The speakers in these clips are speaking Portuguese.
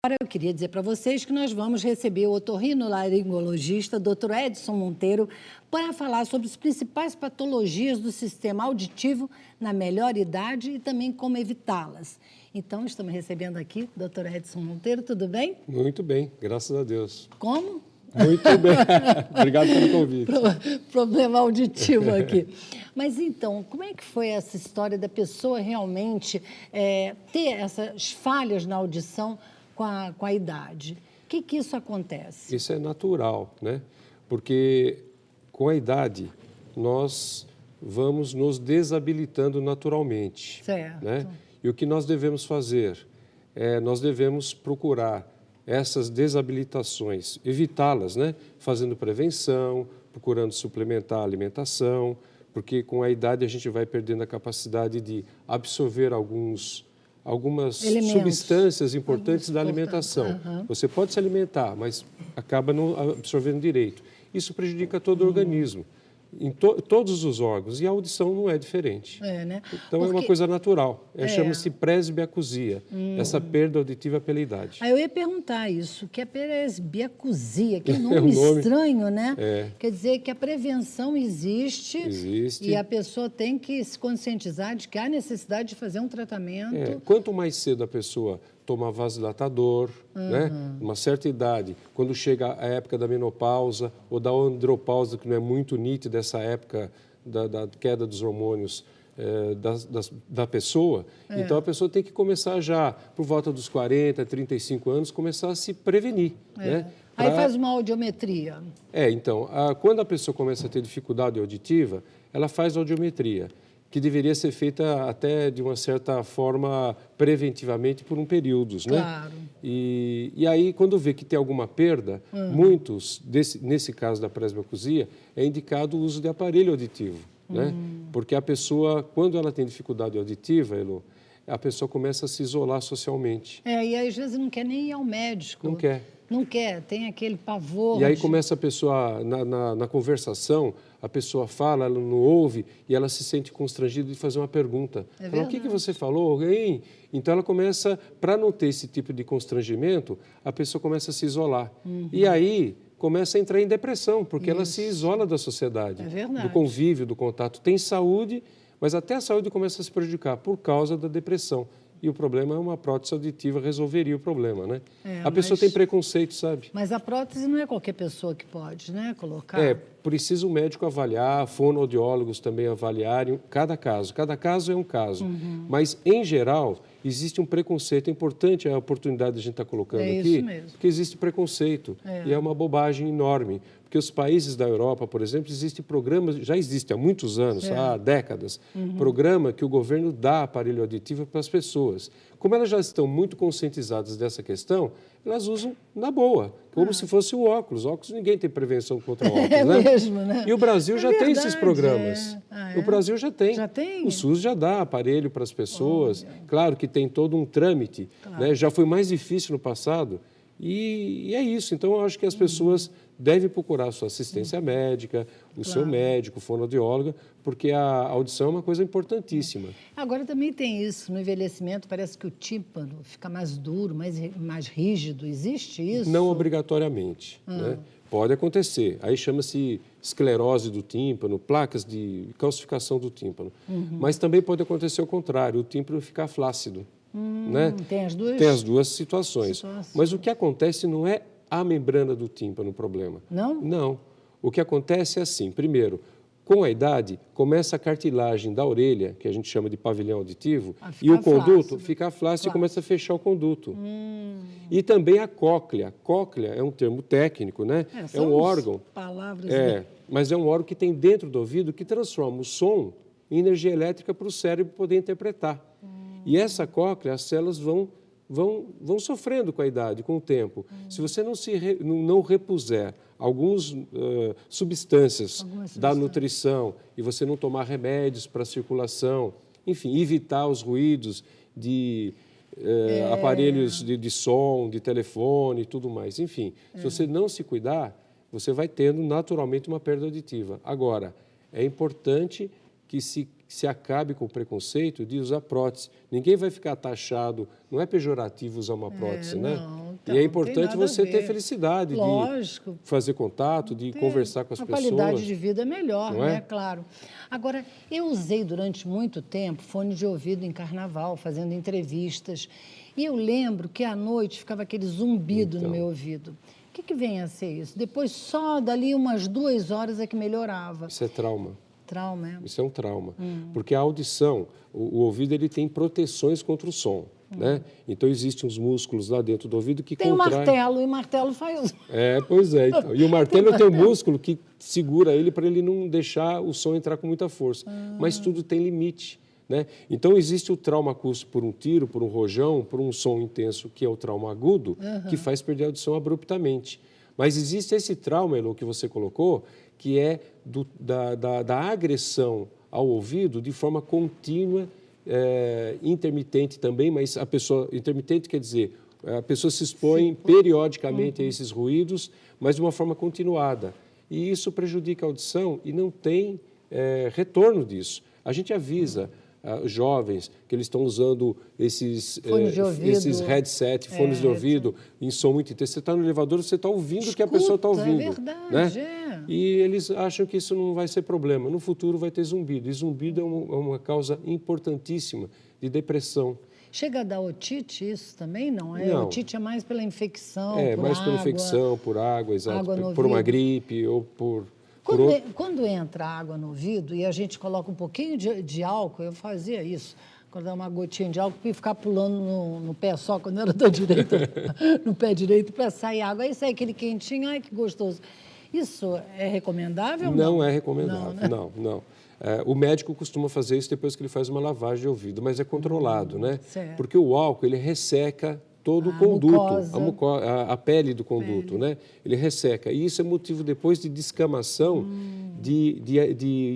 Agora, eu queria dizer para vocês que nós vamos receber o otorrinolaringologista, Dr. Edson Monteiro, para falar sobre as principais patologias do sistema auditivo na melhor idade e também como evitá-las. Então, estamos recebendo aqui o Dr. Edson Monteiro, tudo bem? Muito bem, graças a Deus. Como? Muito bem, obrigado pelo convite. Problema auditivo aqui. Mas então, como é que foi essa história da pessoa realmente ter essas falhas na audição com a idade? O que isso acontece? Isso é natural, né? Porque com a idade nós vamos nos desabilitando naturalmente. Certo. Né? E o que nós devemos fazer? Nós devemos procurar essas desabilitações, evitá-las, né? Fazendo prevenção, procurando suplementar a alimentação, porque com a idade a gente vai perdendo a capacidade de absorver algumas Elementos. substâncias importantes da alimentação. Uhum. Você pode se alimentar, mas acaba não absorvendo direito. Isso prejudica todo o organismo, em todos os órgãos, e a audição não é diferente. Né? Então, é uma coisa natural. Chama-se presbiacusia, essa perda auditiva pela idade. Aí eu ia perguntar isso, que é presbiacusia, que nome estranho, né? Quer dizer que a prevenção existe. E a pessoa tem que se conscientizar de que há necessidade de fazer um tratamento. Quanto mais cedo a pessoa toma vasodilatador, né? Uma certa idade, quando chega a época da menopausa ou da andropausa, que não é muito nítida essa época da queda dos hormônios da pessoa, então a pessoa tem que começar já, por volta dos 40, 35 anos, começar a se prevenir. Né? Aí faz uma audiometria. Então, quando a pessoa começa a ter dificuldade auditiva, ela faz audiometria, que deveria ser feita até de uma certa forma preventivamente por períodos, né? Claro. E aí, quando vê que tem alguma perda, muitos, nesse caso da presbiacusia, é indicado o uso de aparelho auditivo, né? Porque a pessoa, quando ela tem dificuldade auditiva, Elô, a pessoa começa a se isolar socialmente. E às vezes não quer nem ir ao médico. Não quer. Não quer, tem aquele pavor. E aí começa a pessoa, na conversação, a pessoa fala, ela não ouve e ela se sente constrangida de fazer uma pergunta. Fala, o que você falou? Hein? Então ela começa, para não ter esse tipo de constrangimento, a pessoa começa a se isolar. E aí começa a entrar em depressão, porque ela se isola da sociedade, do convívio, do contato. Tem saúde, mas até a saúde começa a se prejudicar por causa da depressão. E o problema é uma prótese auditiva, resolveria o problema, né? A pessoa tem preconceito, sabe? Mas a prótese não é qualquer pessoa que pode, né, colocar? Precisa o médico avaliar, fonoaudiólogos também avaliarem cada caso. Cada caso é um caso. Mas, em geral, existe um preconceito. É importante a oportunidade de a gente estar colocando aqui, isso mesmo. porque existe preconceito. E é uma bobagem enorme. Porque os países da Europa, por exemplo, existem programas, já existe há muitos anos, há décadas, programa que o governo dá aparelho auditivo para as pessoas. Como elas já estão muito conscientizadas dessa questão, elas usam na boa, como se fosse o óculos. Óculos, ninguém tem prevenção contra óculos, né? Mesmo, né? E o Brasil já tem esses programas. O Brasil já tem. Já tem? O SUS já dá aparelho para as pessoas. Claro que tem todo um trâmite, né? Já foi mais difícil no passado. E é isso. Então, eu acho que as pessoas devem procurar a sua assistência médica, o seu médico, fonoaudiólogo, porque a audição é uma coisa importantíssima. Agora, também tem isso. No envelhecimento, parece que o tímpano fica mais duro, mais rígido. Existe isso? Não obrigatoriamente. Né? Pode acontecer. Aí chama-se esclerose do tímpano, placas de calcificação do tímpano. Mas também pode acontecer o contrário, o tímpano ficar flácido. Né? Tem as duas? Tem as duas situações. Mas o que acontece não é a membrana do tímpano o problema. Não? Não. O que acontece é assim, primeiro, com a idade, começa a cartilagem da orelha, que a gente chama de pavilhão auditivo, e o conduto fica flácido e começa a fechar o conduto. E também a cóclea. Cóclea é um termo técnico, né? É um órgão. Palavras. Mas é um órgão que tem dentro do ouvido que transforma o som em energia elétrica para o cérebro poder interpretar. E essa cóclea, as células vão sofrendo com a idade, com o tempo. Se você não repuser algumas substâncias da nutrição e você não tomar remédios para a circulação, enfim, evitar os ruídos de aparelhos de som, de telefone e tudo mais. Enfim, se você não se cuidar, você vai tendo naturalmente uma perda auditiva. Agora, é importante que se acabe com o preconceito de usar prótese. Ninguém vai ficar taxado, não é pejorativo usar uma prótese, né? Não, Então, e é não tem importante nada a você ter ver. felicidade Lógico. de fazer contato, de conversar com as A pessoas. qualidade de vida é melhor, não é? né? Claro. Agora, eu usei durante muito tempo fone de ouvido em carnaval, fazendo entrevistas. E eu lembro que à noite ficava aquele zumbido no Então. meu ouvido. O que vem a ser isso? Depois, só dali umas 2 horas é que melhorava. Isso é trauma. Trauma, é? Isso é um trauma. Porque a audição, o ouvido, ele tem proteções contra o som. Né? Então, existem uns músculos lá dentro do ouvido que Tem um contraem. martelo, e o martelo faz... Pois é. Então. E o martelo tem um músculo que segura ele para ele não deixar o som entrar com muita força. Mas tudo tem limite. Né? Então, existe o trauma acústico por um tiro, por um rojão, por um som intenso, que é o trauma agudo, que faz perder a audição abruptamente. Mas existe esse trauma, Elô, que você colocou, que é da agressão ao ouvido de forma contínua, intermitente também, mas a pessoa... Intermitente quer dizer, a pessoa se expõe periodicamente a esses ruídos, mas de uma forma continuada. E isso prejudica a audição e não tem retorno disso. A gente avisa jovens que eles estão usando esses headset, fones de ouvido, em som muito intenso. Você está no elevador, você está ouvindo o que a pessoa está ouvindo. É verdade, né? E eles acham que isso não vai ser problema. No futuro vai ter zumbido. E zumbido é uma causa importantíssima de depressão. Chega a dar otite isso também? Não, Não. Otite é mais pela infecção, por mais água. pela infecção, por água, exato. Água no Por uma ouvido. gripe ou por... Quando entra água no ouvido e a gente coloca um pouquinho de álcool, eu fazia isso, quando dá uma gotinha de álcool, e ficar pulando no pé só, quando era da direita, no pé direito, para sair água. Aí sai aquele quentinho, ai que gostoso. Isso é recomendável ou não? Não é recomendável, não. O médico costuma fazer isso depois que ele faz uma lavagem de ouvido, mas é controlado, né? Certo. Porque o álcool, ele resseca todo o conduto, mucosa. a pele do conduto, né? Ele resseca. E isso é motivo depois de descamação, de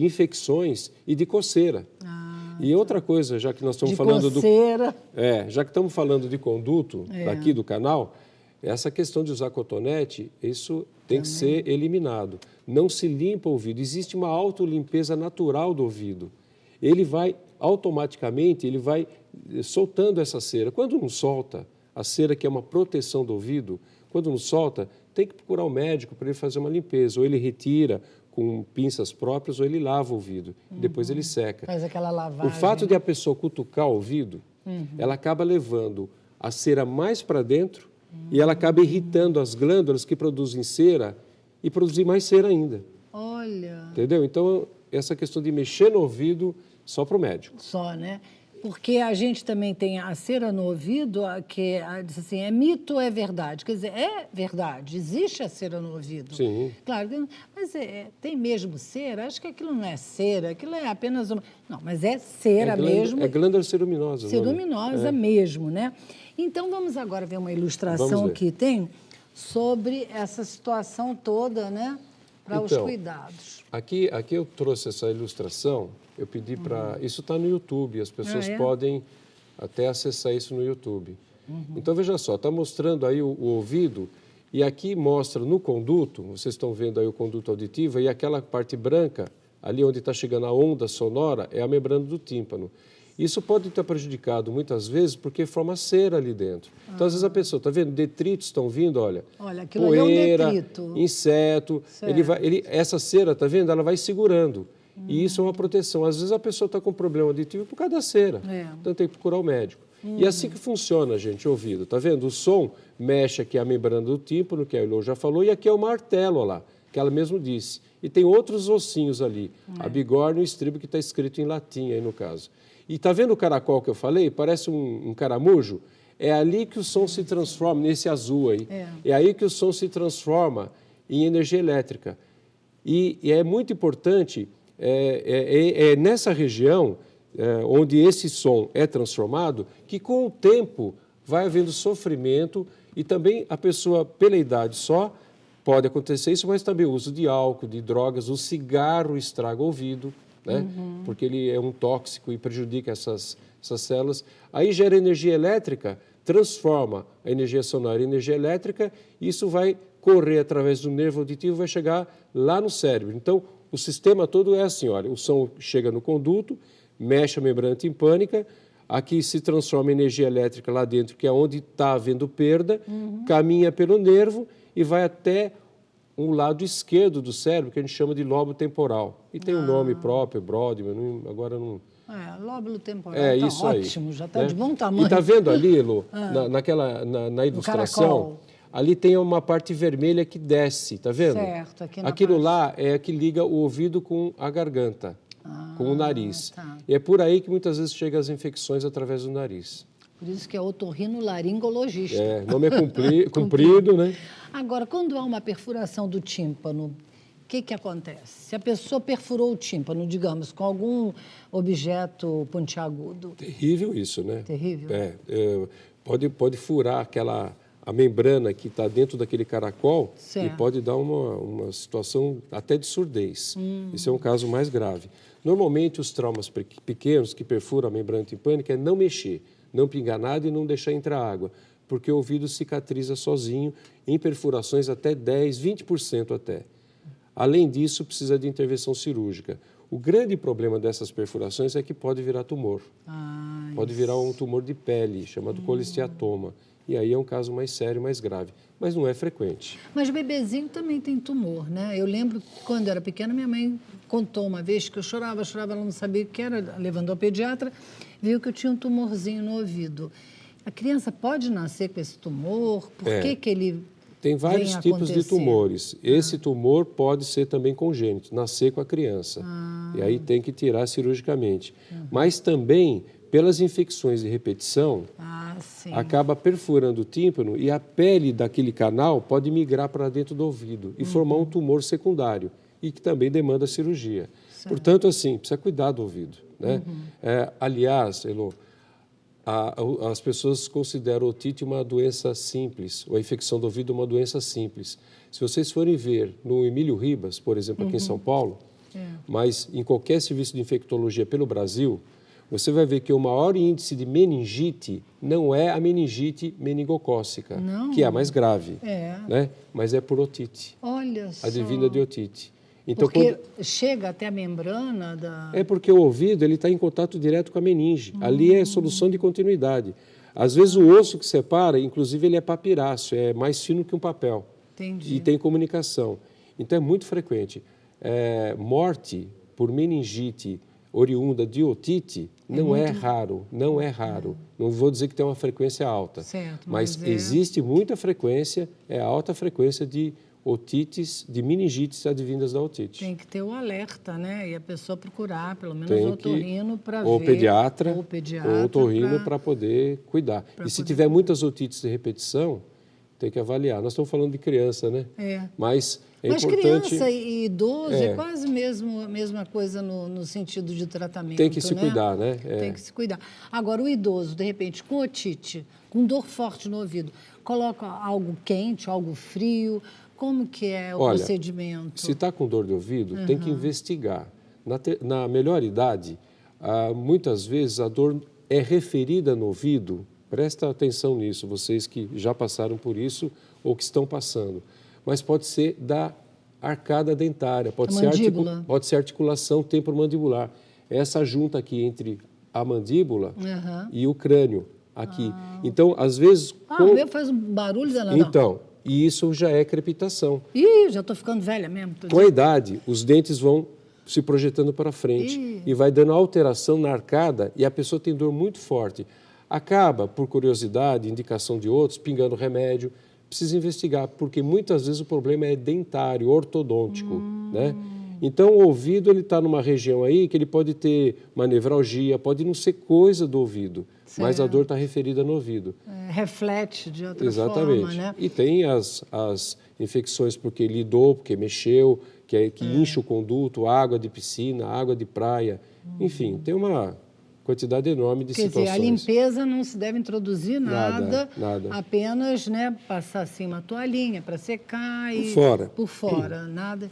infecções e de coceira. E outra coisa, já que nós estamos falando coceira. já que estamos falando de conduto daqui do canal, essa questão de usar cotonete, isso tem que ser eliminado. Não se limpa o ouvido. Existe uma autolimpeza natural do ouvido. Ele vai automaticamente, ele vai soltando essa cera. Quando não solta, a cera que é uma proteção do ouvido, quando não solta, tem que procurar um médico para ele fazer uma limpeza. Ou ele retira com pinças próprias, ou ele lava o ouvido. Depois ele seca. Faz aquela lavagem. O fato de a pessoa cutucar o ouvido, ela acaba levando a cera mais para dentro e ela acaba irritando as glândulas que produzem cera e produzir mais cera ainda. Olha. Entendeu? Então, essa questão de mexer no ouvido, só para o médico. Só, né? Porque a gente também tem a cera no ouvido, que diz assim, é mito ou é verdade? Quer dizer, é verdade, existe a cera no ouvido. Sim. Claro, mas tem mesmo cera? Acho que aquilo não é cera, aquilo é apenas uma... Não, mas é cera mesmo. É glândula ceruminosa. Ceruminosa mesmo, né? Então, vamos agora ver uma ilustração que tem sobre essa situação toda, né? Para os cuidados. Aqui eu trouxe essa ilustração, eu pedi para... Isso está no YouTube, as pessoas podem até acessar isso no YouTube. Então, veja só, está mostrando aí o ouvido e aqui mostra no conduto, vocês estão vendo aí o conduto auditivo, e aquela parte branca, ali onde está chegando a onda sonora, é a membrana do tímpano. Isso pode estar prejudicado muitas vezes porque forma cera ali dentro. Então, às vezes a pessoa, está vendo, detritos estão vindo, olha aquilo poeira, ali é um detrito. Inseto, essa cera, está vendo, ela vai segurando. E isso é uma proteção. Às vezes a pessoa está com problema auditivo por causa da cera. Então tem que procurar o médico. E é assim que funciona, gente, o ouvido. Está vendo? O som mexe aqui a membrana do tímpano, que a Elô já falou, e aqui é o martelo, olha lá, que ela mesmo disse. E tem outros ossinhos ali, a bigorna e o estribo, que está escrito em latim aí no caso. E está vendo o caracol que eu falei? Parece um caramujo. É ali que o som se transforma, nesse azul aí. É aí que o som se transforma em energia elétrica. E é muito importante, nessa região onde esse som é transformado, que com o tempo vai havendo sofrimento e também a pessoa, pela idade só, pode acontecer isso, mas também o uso de álcool, de drogas, o cigarro estraga o ouvido, né? Porque ele é um tóxico e prejudica essas células. Aí gera energia elétrica, transforma a energia sonora em energia elétrica, e isso vai correr através do nervo auditivo e vai chegar lá no cérebro. Então, o sistema todo é assim, olha, o som chega no conduto, mexe a membrana timpânica, Aqui se transforma em energia elétrica lá dentro, que é onde está havendo perda, caminha pelo nervo e vai até um lado esquerdo do cérebro, que a gente chama de lobo temporal. E tem um nome próprio, Brodmann, agora não... lóbulo temporal, tá isso ótimo, aí, já está né? de bom tamanho. E está vendo ali, Elô, na ilustração, ali tem uma parte vermelha que desce, está vendo? Certo, aqui na Aquilo parte. lá é que liga o ouvido com a garganta, com o nariz. Tá. E é por aí que muitas vezes chegam as infecções através do nariz. Por isso que é otorrinolaringologista. O nome é comprido, né? Agora, quando há uma perfuração do tímpano, o que acontece? Se a pessoa perfurou o tímpano, digamos, com algum objeto pontiagudo. Terrível isso, né? Terrível. Pode furar a membrana que está dentro daquele caracol Certo. e pode dar uma situação até de surdez. Isso é um caso mais grave. Normalmente, os traumas pequenos que perfuram a membrana timpânica é não mexer, não pingar nada e não deixar entrar água, porque o ouvido cicatriza sozinho em perfurações até 10%, 20% até. Além disso, precisa de intervenção cirúrgica. O grande problema dessas perfurações é que pode virar tumor. Pode virar um tumor de pele, chamado colesteatoma. E aí é um caso mais sério, mais grave. Mas não é frequente. Mas bebezinho também tem tumor, né? Eu lembro que quando eu era pequena, minha mãe contou uma vez que eu chorava, ela não sabia o que era, levando ao pediatra, viu que eu tinha um tumorzinho no ouvido. A criança pode nascer com esse tumor? Por que ele tem vários vem tipos de acontecer? tumores. Esse tumor pode ser também congênito, nascer com a criança. E aí tem que tirar cirurgicamente. Mas também, pelas infecções de repetição, acaba perfurando o tímpano e a pele daquele canal pode migrar para dentro do ouvido e formar um tumor secundário e que também demanda cirurgia. Certo. Portanto, assim, precisa cuidar do ouvido, né? Aliás, Elô, as pessoas consideram a otite uma doença simples, ou a infecção do ouvido uma doença simples. Se vocês forem ver no Emílio Ribas, por exemplo, aqui em São Paulo, mas em qualquer serviço de infectologia pelo Brasil, você vai ver que o maior índice de meningite não é a meningite meningocócica, que é a mais grave, né? Mas é por otite. Olha só. Advinda de otite. Então, porque chega até a membrana da... É porque o ouvido está em contato direto com a meninge. Ali é solução de continuidade. Às vezes o osso que separa, inclusive ele é papiráceo, é mais fino que um papel. Entendi. E tem comunicação. Então é muito frequente. Morte por meningite oriunda de otite não é raro, não é raro. Não vou dizer que tem uma frequência alta, certo, mas existe muita frequência, alta frequência de otites, de meningites advindas da otite. Tem que ter o alerta, né? E a pessoa procurar, pelo menos, o otorrino para ver. Ou pediatra, ou otorrino para poder cuidar. E se tiver muitas otites de repetição, tem que avaliar. Nós estamos falando de criança, né? Mas importante... criança e idoso é quase a mesma coisa no sentido de tratamento. Tem que se cuidar, né? Tem que se cuidar. Agora, o idoso, de repente, com otite, com dor forte no ouvido, coloca algo quente, algo frio. Como que é o procedimento? Se está com dor de ouvido, tem que investigar. Na melhor idade, muitas vezes a dor é referida no ouvido. Presta atenção nisso, vocês que já passaram por isso ou que estão passando. Mas pode ser da arcada dentária, pode ser articulação temporomandibular. Essa junta aqui entre a mandíbula e o crânio, aqui. Então, às vezes... O meu faz um barulho danado. Então, e isso já é crepitação. Já estou ficando velha mesmo. Com a idade, os dentes vão se projetando para frente e vai dando alteração na arcada e a pessoa tem dor muito forte. Acaba, por curiosidade, indicação de outros, pingando remédio. Precisa investigar, porque muitas vezes o problema é dentário, ortodôntico, né? Então, o ouvido ele está numa região aí que ele pode ter uma nevralgia, pode não ser coisa do ouvido, mas a dor está referida no ouvido. Reflete de outra Exatamente. forma, né? E tem as infecções porque lidou, porque mexeu, que incha o conduto, água de piscina, água de praia, enfim, tem uma quantidade enorme de situações. Quer dizer, a limpeza não se deve introduzir nada, apenas, né, passar assim uma toalhinha para secar e por fora, nada.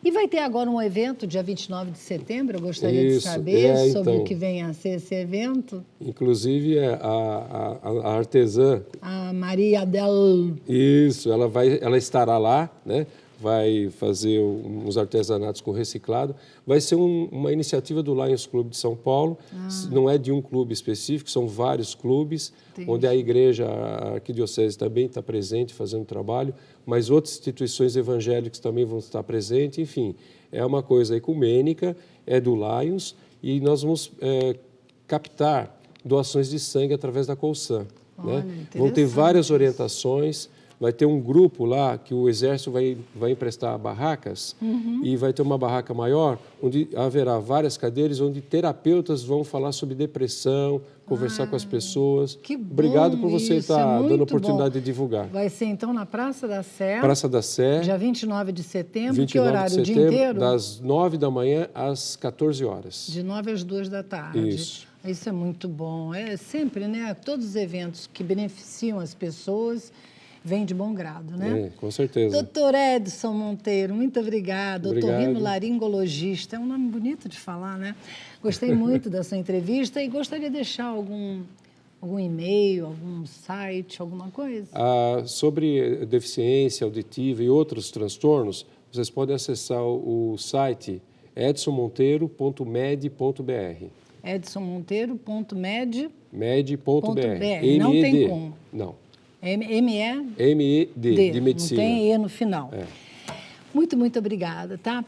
E vai ter agora um evento, dia 29 de setembro, eu gostaria de saber sobre o que vem a ser esse evento. Inclusive, a artesã... A Maria Del... Isso, ela estará lá, né? vai fazer uns artesanatos com reciclado. Vai ser uma iniciativa do Lions Clube de São Paulo. Não é de um clube específico, são vários clubes, onde a igreja, a arquidiocese também está presente fazendo trabalho, mas outras instituições evangélicas também vão estar presentes. Enfim, é uma coisa ecumênica, é do Lions, e nós vamos captar doações de sangue através da Colsan. Né? Vão ter várias orientações. Vai ter um grupo lá que o Exército vai emprestar barracas e vai ter uma barraca maior, onde haverá várias cadeiras, onde terapeutas vão falar sobre depressão, conversar com as pessoas. Que bom. Obrigado por você estar dando a oportunidade bom. de divulgar. Vai ser, então, na Praça da Sé. Praça da Sé. Dia 29 de setembro. 29 que horário? de setembro, O dia inteiro? Das 9 da manhã às 14 horas. De 9 às 2 da tarde. Isso é muito bom. É sempre, né? Todos os eventos que beneficiam as pessoas vêm de bom grado, né? Com certeza. Doutor Edson Monteiro, muito obrigada. Obrigado. Otorrinolaringologista. É um nome bonito de falar, né? Gostei muito da sua entrevista e gostaria de deixar algum e-mail, algum site, alguma coisa? Sobre deficiência auditiva e outros transtornos, vocês podem acessar o site edsonmonteiro.med.br. edsonmonteiro.med.br. Não tem como. Não. M-E? M-E-D, de medicina. Não tem E no final. É. Muito, muito obrigada, tá?